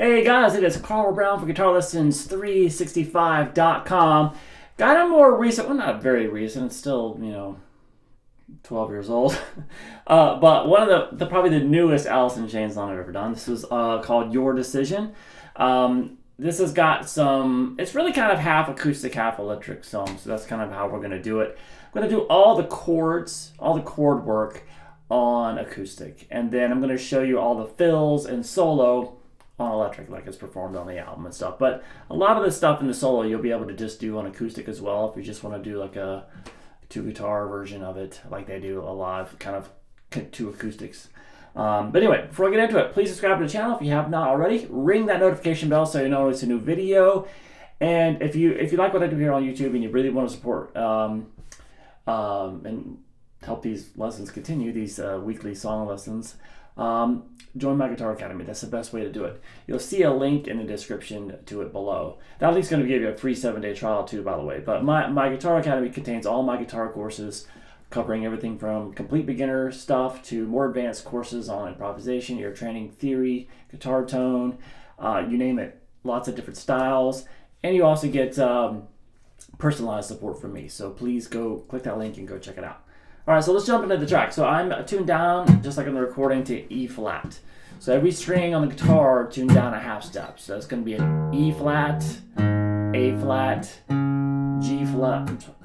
Hey guys, it is Carl Brown for GuitarLessons365.com. Got a more recent, well not very recent, it's still, 12 years old. But one of the probably the newest Alice in Chains song I've ever done. This was called Your Decision. This has got some, it's really kind of half acoustic, half electric song. So that's kind of how we're going to do it. I'm going to do all the chords, all the chord work on acoustic. And then I'm going to show you all the fills and solo on electric, like it's performed on the album and stuff. But a lot of the stuff in the solo you'll be able to just do on acoustic as well if you just want to do like a two guitar version of it, like they do a live kind of two acoustics. But anyway, before I get into it, please subscribe to the channel if you have not already. Ring that notification bell so you know it's a new video. And if you like what I do here on YouTube and you really want to support and help these lessons continue, these weekly song lessons, join my Guitar Academy. That's the best way to do it. You'll see a link in the description to it below. That link's going to give you a free 7-day trial too, by the way. But my Guitar Academy contains all my guitar courses, covering everything from complete beginner stuff to more advanced courses on improvisation, ear training, theory, guitar tone, you name it. Lots of different styles. And you also get personalized support from me. So please go click that link and go check it out. All right, so let's jump into the track. So I'm tuned down, just like in the recording, to E flat. So every string on the guitar tuned down a half step. So it's going to be an E flat, A flat, G flat. I'm sorry,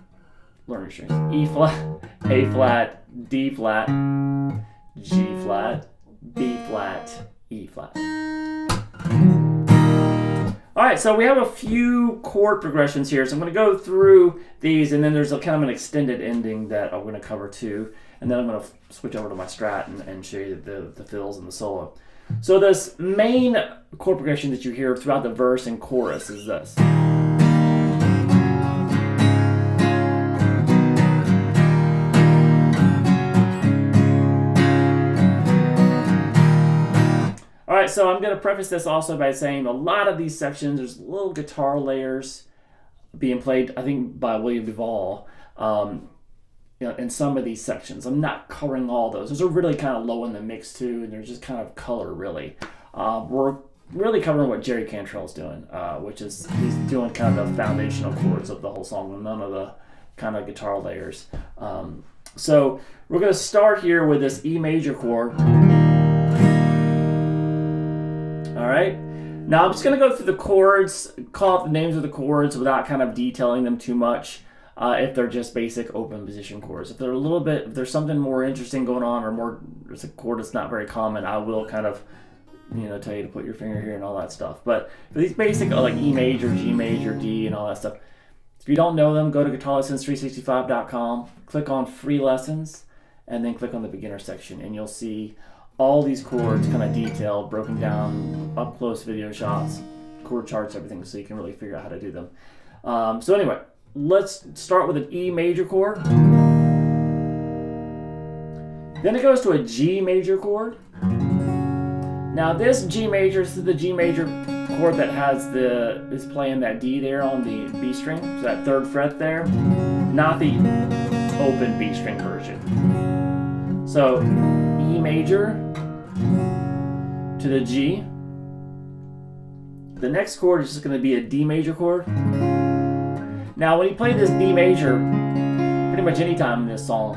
learn your strings. E flat, A flat, D flat, G flat, B flat, E flat. All right, so we have a few chord progressions here. So I'm going to go through these, and then there's a kind of an extended ending that I'm going to cover too. And then I'm going to switch over to my strat and show you the fills and the solo. So this main chord progression that you hear throughout the verse and chorus is this. All right, so I'm going to preface this also by saying a lot of these sections, there's little guitar layers being played, I think, by William Duvall, in some of these sections. I'm not covering all those. Those are really kind of low in the mix too, and they're just kind of color, really. We're really covering what Jerry Cantrell is doing, which is he's doing kind of the foundational chords of the whole song, with none of the kind of guitar layers. So we're going to start here with this E major chord. All right, now I'm just going to go through the chords, call out the names of the chords without kind of detailing them too much if they're just basic open position chords. If they're if there's something more interesting going on, or there's a chord that's not very common, I will kind of, tell you to put your finger here and all that stuff. But for these basic, like E major, G major, D, and all that stuff, if you don't know them, go to GuitarLessons365.com, click on free lessons, and then click on the beginner section, and you'll see all these chords kind of detailed, broken down, up close video shots, chord charts, everything, so you can really figure out how to do them. So anyway, let's start with an E major chord. Then it goes to a G major chord. Now this G major, this is the G major chord that is playing that D there on the B string, so that third fret there, not the open B string version. So E major to the G. The next chord is just going to be a D major chord. Now when you play this D major, pretty much any time in this song,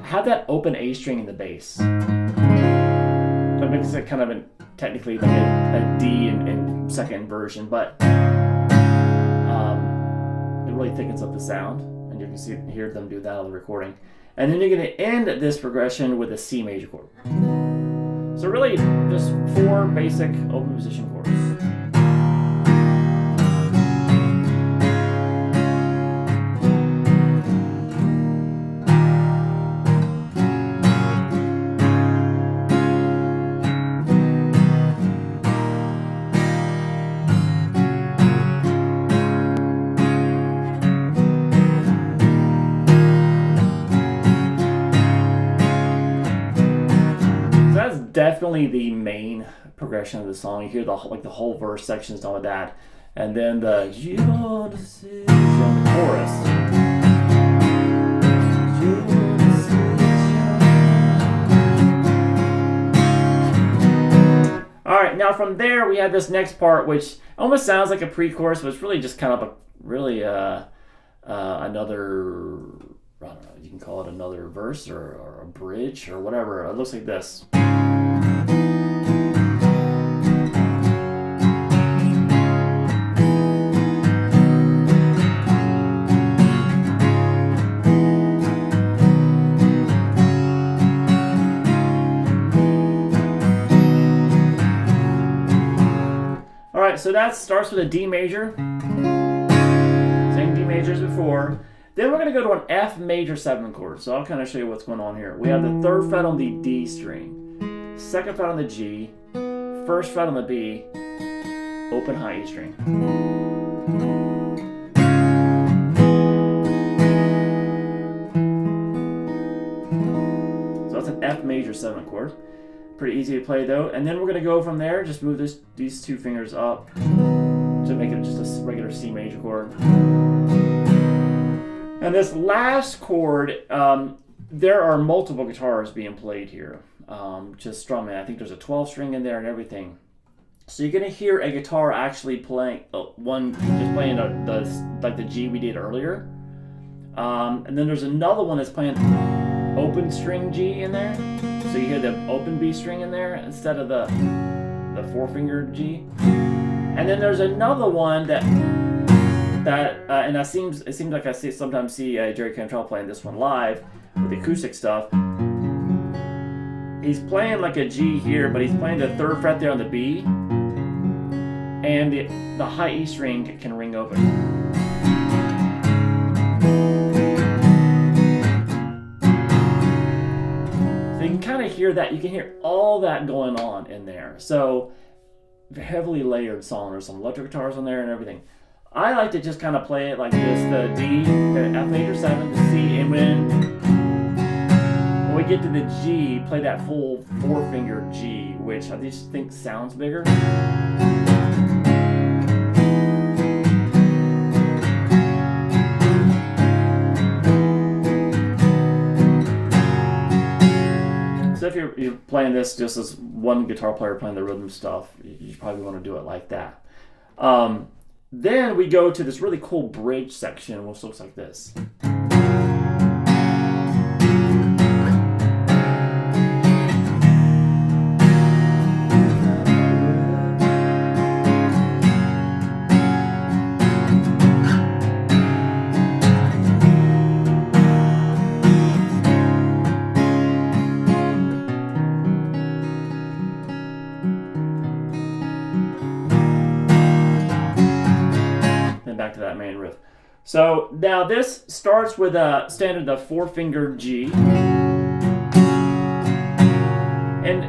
have that open A string in the bass. That makes it kind of technically like a D in second version, but it really thickens up the sound, and you can hear them do that on the recording. And then you're going to end this progression with a C major chord. So really, just 4 basic open position chords. Definitely the main progression of the song. You hear the whole verse sections done with that, and then the Your Decision chorus. Your Decision. right, now from there we have this next part, which almost sounds like a pre-chorus, but it's really just kind of a really another, I don't know, you can call it another verse or a bridge or whatever. It looks like this. Alright, so that starts with a D major. Same D major as before. Then we're going to go to an F major 7 chord. So I'll kind of show you what's going on here. We have the 3rd fret on the D string, 2nd fret on the G, 1st fret on the B, open high E string. So that's an F major 7 chord. Pretty easy to play though. And then we're going to go from there, just move these 2 fingers up to make it just a regular C major chord. And this last chord, there are multiple guitars being played here, just strumming. I think there's a 12 string in there and everything. So you're going to hear a guitar actually playing, just playing like the G we did earlier. And then there's another one that's playing open string G in there. So you hear the open B string in there instead of the 4-fingered G. And then there's another one and it seems like I sometimes see Jerry Cantrell playing this one live with the acoustic stuff. He's playing like a G here, but he's playing the 3rd fret there on the B, and the high E string can ring open. So you can kind of hear that. You can hear all that going on in there. So heavily layered song. There's some electric guitars on there and everything. I like to just kind of play it like this, the D, the F major 7, the C, and when we get to the G, play that full 4-finger G, which I just think sounds bigger. So if you're playing this just as one guitar player playing the rhythm stuff, you probably want to do it like that. Then we go to this really cool bridge section, which looks like this. Back to that main riff. So now this starts with a standard 4-finger G, and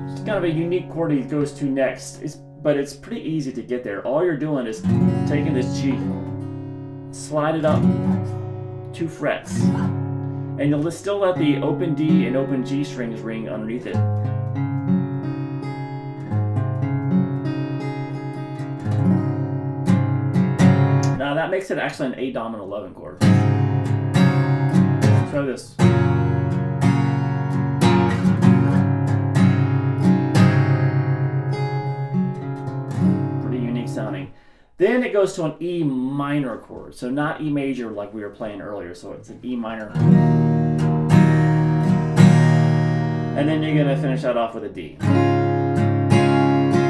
it's kind of a unique chord he goes to next. But it's pretty easy to get there. All you're doing is taking this G, slide it up 2 frets, and you'll still let the open D and open G strings ring underneath it. Now that makes it actually an A dominant 11 chord. Try this. Pretty unique sounding. Then it goes to an E minor chord. So not E major like we were playing earlier. So it's an E minor. And then you're going to finish that off with a D.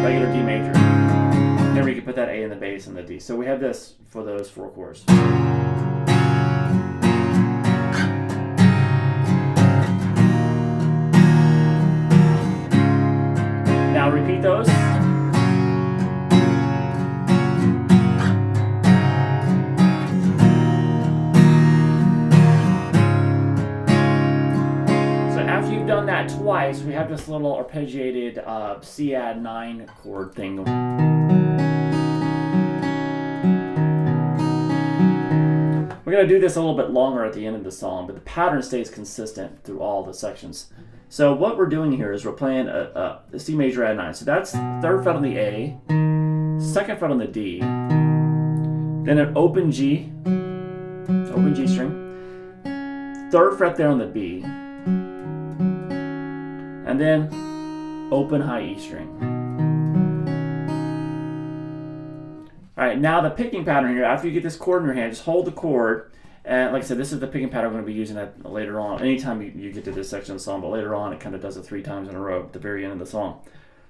Regular D major. Then we can put that A in the bass and the D. So we have this for those 4 chords. Now repeat those. So after you've done that twice, we have this little arpeggiated C add 9 chord thing. We're going to do this a little bit longer at the end of the song, but the pattern stays consistent through all the sections. So what we're doing here is we're playing a C major add 9. So that's 3rd fret on the A, 2nd fret on the D, then an open G string, 3rd fret there on the B, and then open high E string. All right, now the picking pattern here, after you get this chord in your hand, just hold the chord. And like I said, this is the picking pattern I'm going to be using that later on. Anytime you get to this section of the song, but later on it kind of does it 3 times in a row at the very end of the song.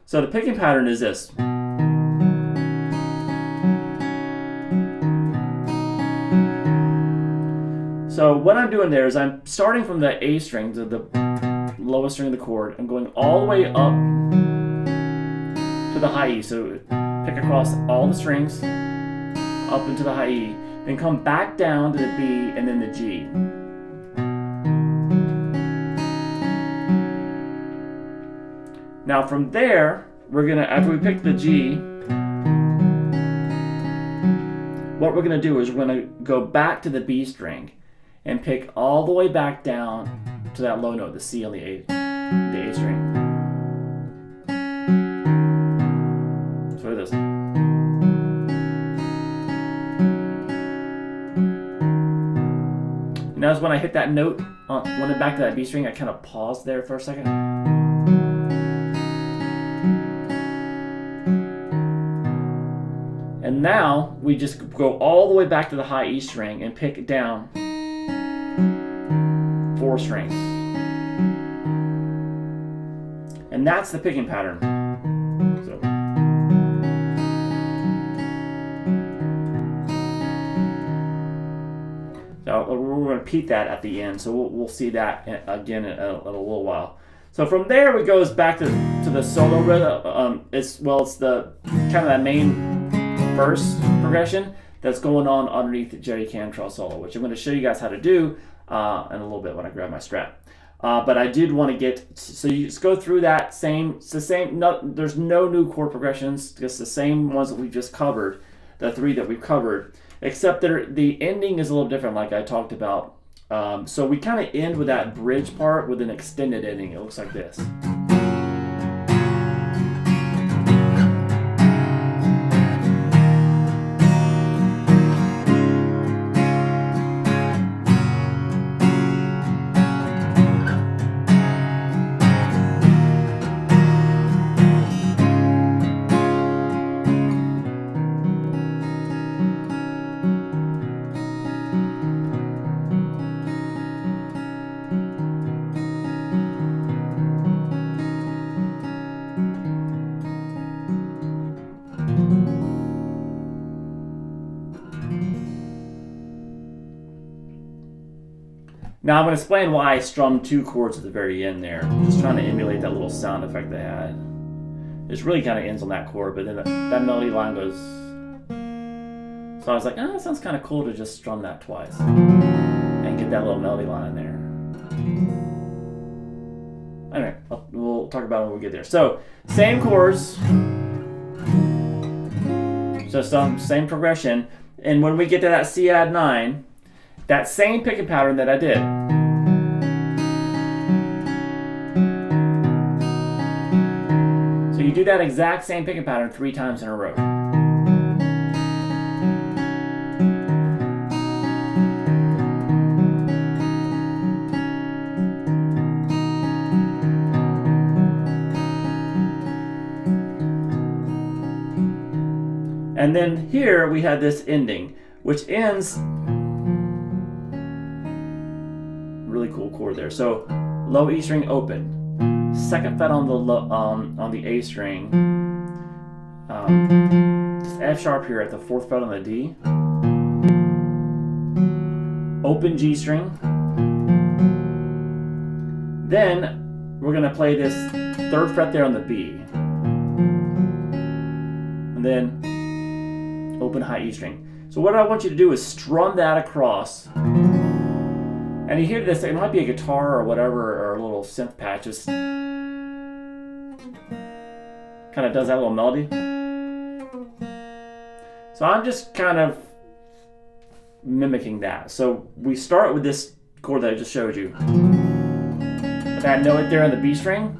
So the picking pattern is this. So what I'm doing there is I'm starting from the A string, the lowest string of the chord. I'm going all the way up to the high E. So pick across all the strings up into the high E. Then come back down to the B and then the G. Now from there, we're gonna, after we pick the G, what we're gonna do is we're gonna go back to the B string and pick all the way back down to that low note, the C on the A string. So it is. Notice when I hit that note, when I'm back to that B string, I kind of paused there for a second. And now we just go all the way back to the high E string and pick down 4 strings. And that's the picking pattern. So. So we're going to repeat that at the end, so we'll see that again in a little while. So from there, it goes back to the solo rhythm. It's the kind of that main verse progression that's going on underneath the Jerry Cantrell solo, which I'm going to show you guys how to do in a little bit when I grab my strat. But I did want to get, so you just go through that it's the same, there's no new chord progressions, just the same ones that we just covered, the 3 that we've covered. Except that the ending is a little different, like I talked about. So we kind of end with that bridge part with an extended ending. It looks like this. Now I'm going to explain why I strummed 2 chords at the very end there. Just trying to emulate that little sound effect they had. It really kind of ends on that chord, but then that melody line goes. So I was like, it sounds kind of cool to just strum that twice and get that little melody line in there. Anyway, we'll talk about it when we get there. So same chords, so same progression, and when we get to that C add 9. That same picking pattern that I did. So you do that exact same picking pattern 3 times in a row. And then here we have this ending, which ends. Really cool chord there. So low E string open, 2nd fret on the A string, just F sharp here at the 4th fret on the D, open G string. Then we're gonna play this 3rd fret there on the B, and then open high E string. So what I want you to do is strum that across. And you hear this, it might be a guitar or whatever, or a little synth patch, just kind of does that little melody. So I'm just kind of mimicking that. So we start with this chord that I just showed you. That note there on the B string,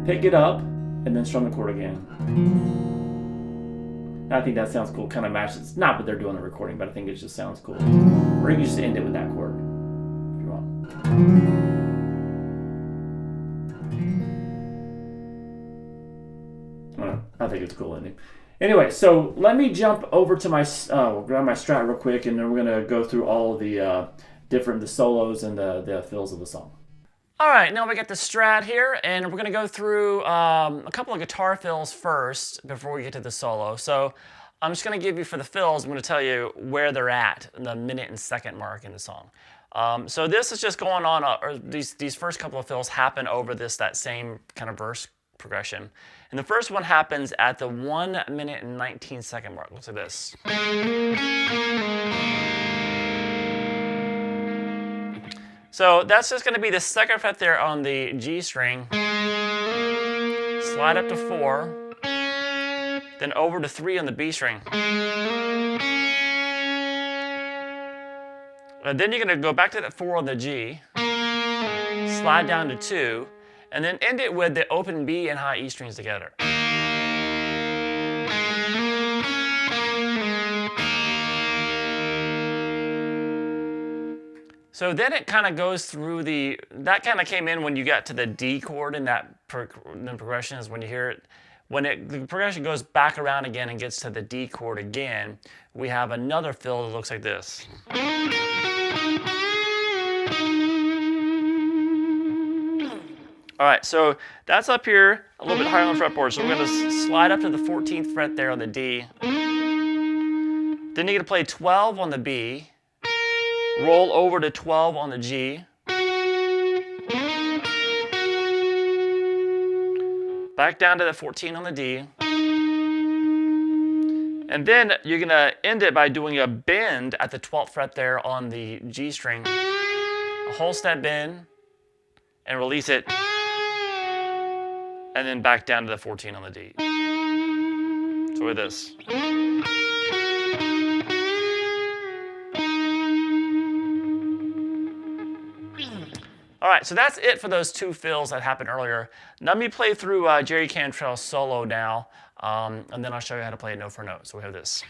pick it up, and then strum the chord again. I think that sounds cool, kind of matches. It's not what they're doing in the recording, but I think it just sounds cool. Or you can just end it with that chord if you want. I think it's a cool ending. Anyway, so let me jump over to my, grab my strat real quick, and then we're going to go through all of the the solos and the fills of the song. All right, now we got the strat here, and we're going to go through a couple of guitar fills first before we get to the solo. So I'm just going to give you, for the fills, I'm going to tell you where they're at in the minute and second mark in the song. So this is just going on, or these first couple of fills happen over that same kind of verse progression. And the first one happens at the 1 minute and 19 second mark. Looks like this. So that's just going to be the second fret there on the G string. Slide up to 4, then over to 3 on the B string. And then you're going to go back to that 4 on the G, slide down to 2, and then end it with the open B and high E strings together. So then it kind of goes through that kind of came in when you got to the D chord in that progression, is when you hear it. When the progression goes back around again and gets to the D chord again, we have another fill that looks like this. All right, so that's up here a little bit higher on the fretboard. So we're going to slide up to the 14th fret there on the D. Then you're going to play 12 on the B, roll over to 12 on the G, back down to the 14 on the D, and then you're going to end it by doing a bend at the 12th fret there on the G string, a whole step bend, and release it, and then back down to the 14 on the D. So with this. All right, so that's it for those two fills that happened earlier. Let me play through Jerry Cantrell's solo now, and then I'll show you how to play it note for note. So we have this.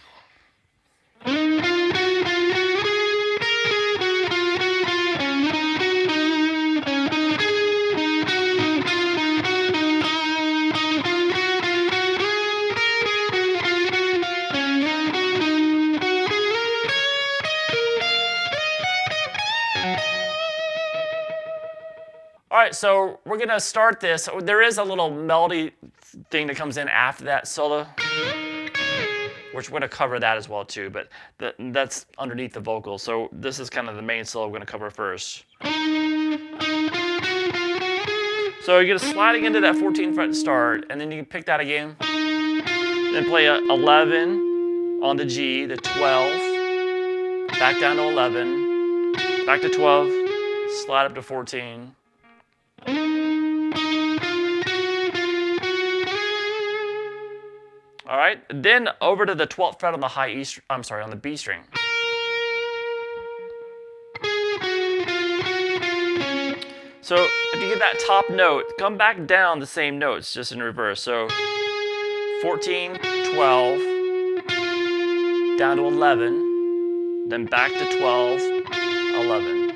All right, so we're gonna start this. There is a little melody thing that comes in after that solo, which we're gonna cover that as well too, but that's underneath the vocals. So this is kind of the main solo we're gonna cover first. So you're gonna sliding into that 14th fret to start, and then you can pick that again. Then play a 11 on the G, the 12, back down to 11, back to 12, slide up to 14. All right, then over to the 12th fret on the on the B string. So if you get that top note, come back down the same notes, just in reverse. So 14, 12, down to 11, then back to 12, 11.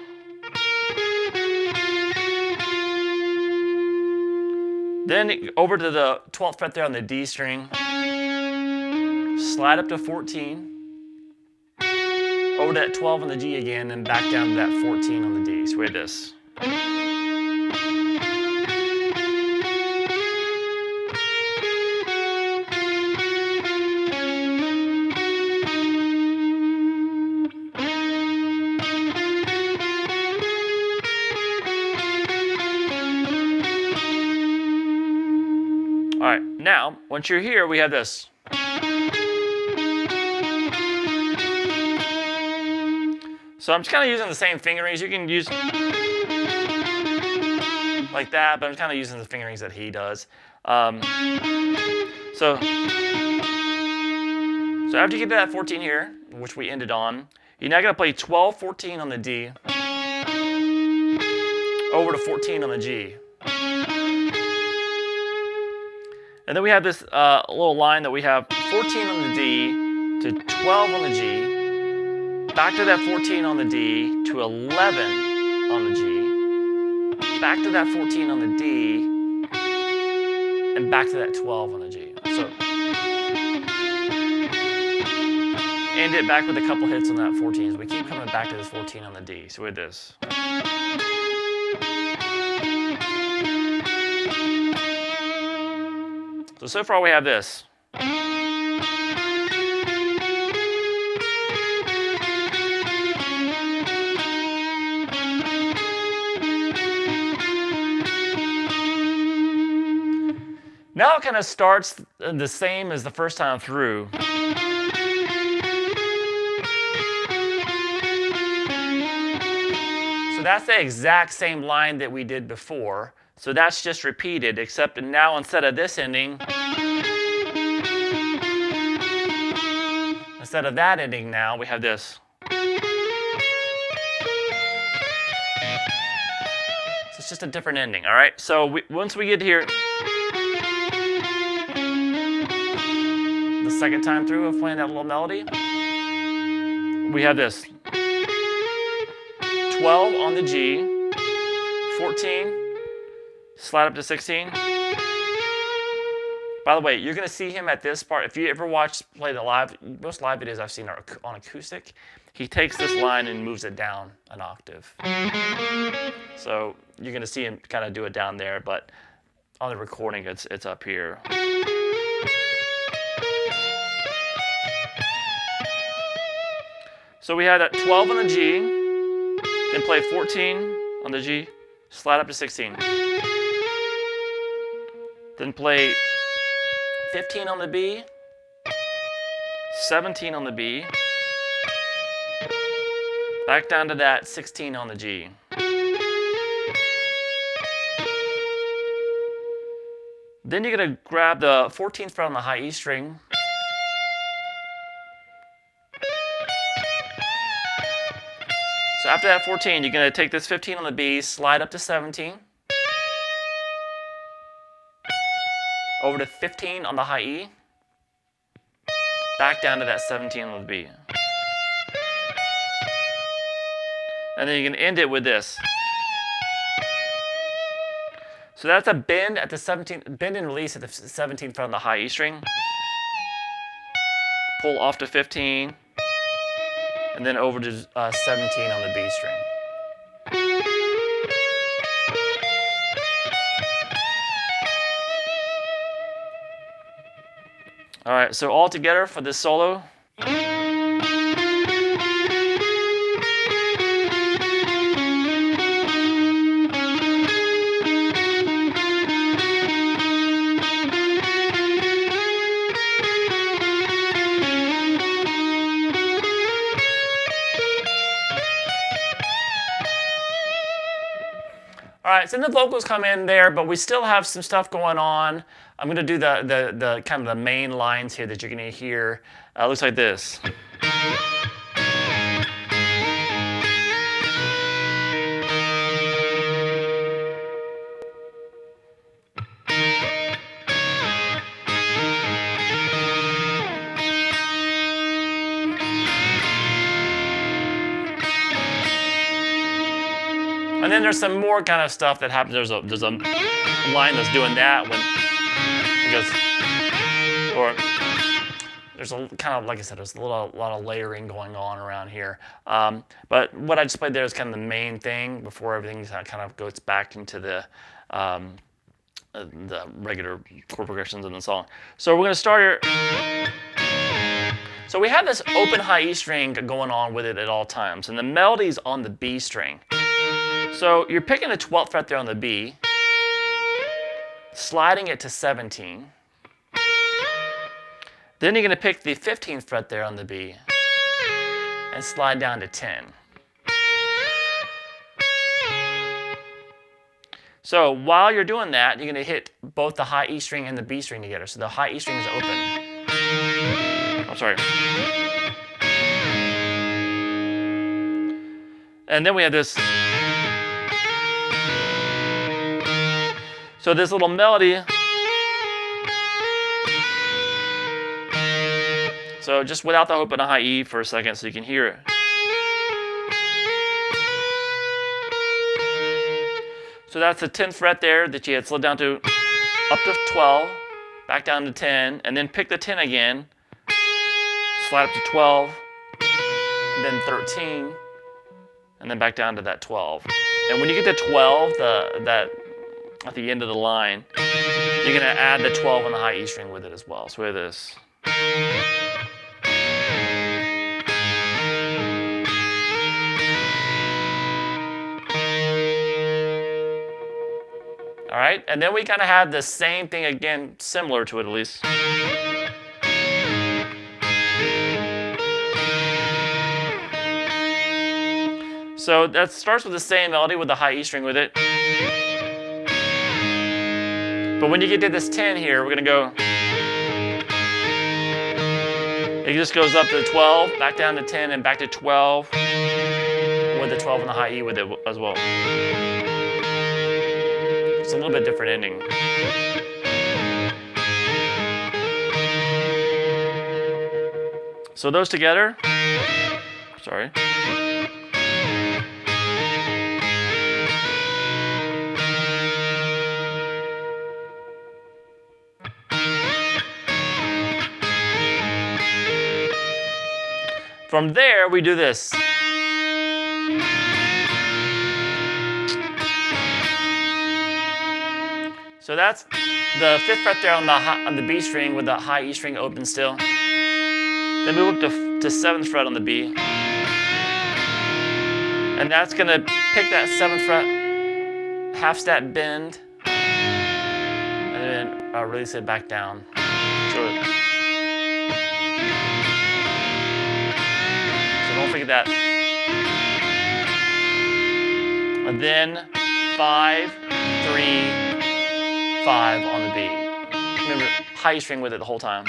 Then over to the 12th fret there on the D string, slide up to 14, over to that 12 on the G again, and back down to that 14 on the D. So we have this. All right, now, once you're here, we have this. So I'm just kind of using the same fingerings. You can use like that, but I'm kind of using the fingerings that he does. So after you get to that 14 here, which we ended on, you're now going to play 12, 14 on the D, over to 14 on the G. And then we have this little line that we have 14 on the D to 12 on the G, back to that 14 on the D to 11 on the G, back to that 14 on the D, and back to that 12 on the G. So end it back with a couple hits on that 14. We keep coming back to this 14 on the D. So with this. So far we have this. Now it kind of starts the same as the first time through. So that's the exact same line that we did before. So that's just repeated, except now instead of this ending, instead of that ending now, we have this. So it's just a different ending, all right? So once we get here, the second time through of playing that little melody, we have this. 12 on the G, 14, slide up to 16. By the way, you're going to see him at this part. If you ever play the live, most live videos I've seen are on acoustic. He takes this line and moves it down an octave. So you're going to see him kind of do it down there, but on the recording, it's up here. So we have that 12 on the G, then play 14 on the G, slide up to 16. Then play 15 on the B, 17 on the B, back down to that 16 on the G. Then you're going to grab the 14th fret on the high E string. So after that 14, you're going to take this 15 on the B, slide up to 17. Over to 15 on the high E. Back down to that 17 on the B. And then you can end it with this. So that's a bend at the 17th, bend and release at the 17th fret on the high E string. Pull off to 15. And then over to 17 on the B string. All right, so all together for this solo. All right, so then the vocals come in there, but we still have some stuff going on. I'm going to do the kind of the main lines here that you're going to hear. It looks like this. And then there's some more kind of stuff that happens. There's a line that's doing that when it goes, or there's a kind of, like I said, there's a lot of layering going on around here. But what I just played there is kind of the main thing before everything kind of goes back into the regular chord progressions in the song. So we're going to start here. So we have this open high E string going on with it at all times, and the melody's on the B string. So you're picking the 12th fret there on the B, sliding it to 17. Then you're going to pick the 15th fret there on the B and slide down to 10. So while you're doing that, you're going to hit both the high E string and the B string together. So the high E string is open. I'm sorry. And then we have this. So this little melody. So just without the open high E for a second so you can hear it. So that's the 10th fret there that you had slid down to up to 12, back down to 10, and then pick the 10 again, slide up to 12, then 13, and then back down to that 12. And when you get to 12, that at the end of the line, you're gonna add the 12 on the high E string with it as well. So we have this. All right, and then we kind of have the same thing again, similar to it at least. So that starts with the same melody with the high E string with it. But when you get to this 10 here, we're gonna go. It just goes up to 12, back down to 10, and back to 12 with the 12 and the high E with it as well. It's a little bit different ending. So those together, sorry. From there, we do this. So that's the 5th fret there on the B string with the high E string open still. Then move up to 7th fret on the B. And that's going to pick that 7th fret, half step bend, and then release it back down. So don't forget that. And then 5, 3, 5 on the B. Remember, high E string with it the whole time.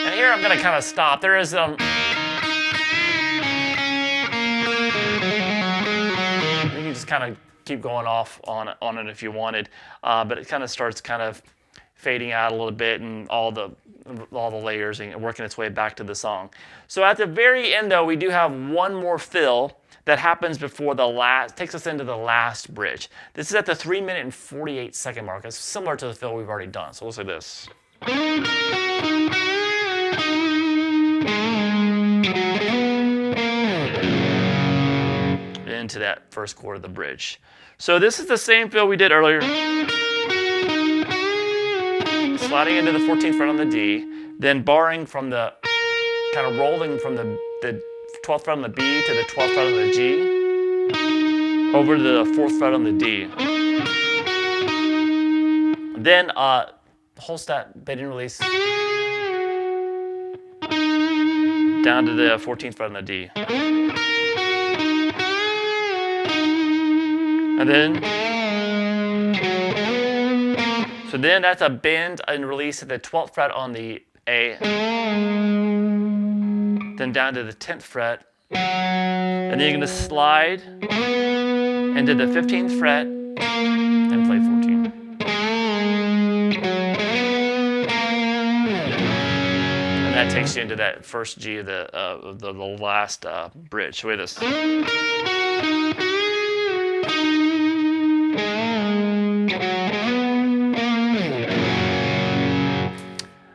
And here I'm going to kind of stop. There is you can just kind of keep going off on it if you wanted, but it kind of starts kind of fading out a little bit, and all the layers and working its way back to the song. So at the very end, though, we do have one more fill that happens before the last, takes us into the last bridge. This is at the 3-minute and 48-second mark. It's similar to the fill we've already done. So let's do this. Into that first chord of the bridge. So this is the same fill we did earlier. Sliding into the 14th fret on the D, then barring from the, kind of rolling from the 12th fret on the B to the 12th fret on the G, over to the 4th fret on the D. Then whole step bend and release down to the 14th fret on the D. And then, so then that's a bend and release at the 12th fret on the A, then down to the 10th fret, and then you're going to slide into the 15th fret and play 14. And that takes you into that first G of the last bridge. So we have this.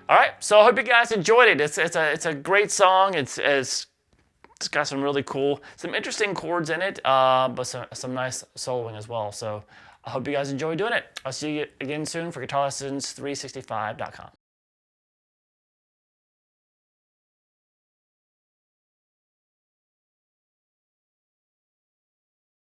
All right, so I hope you guys enjoyed it. It's a great song. It's got some really cool, some interesting chords in it, but some nice soloing as well. So I hope you guys enjoy doing it. I'll see you again soon for GuitarLessons365.com.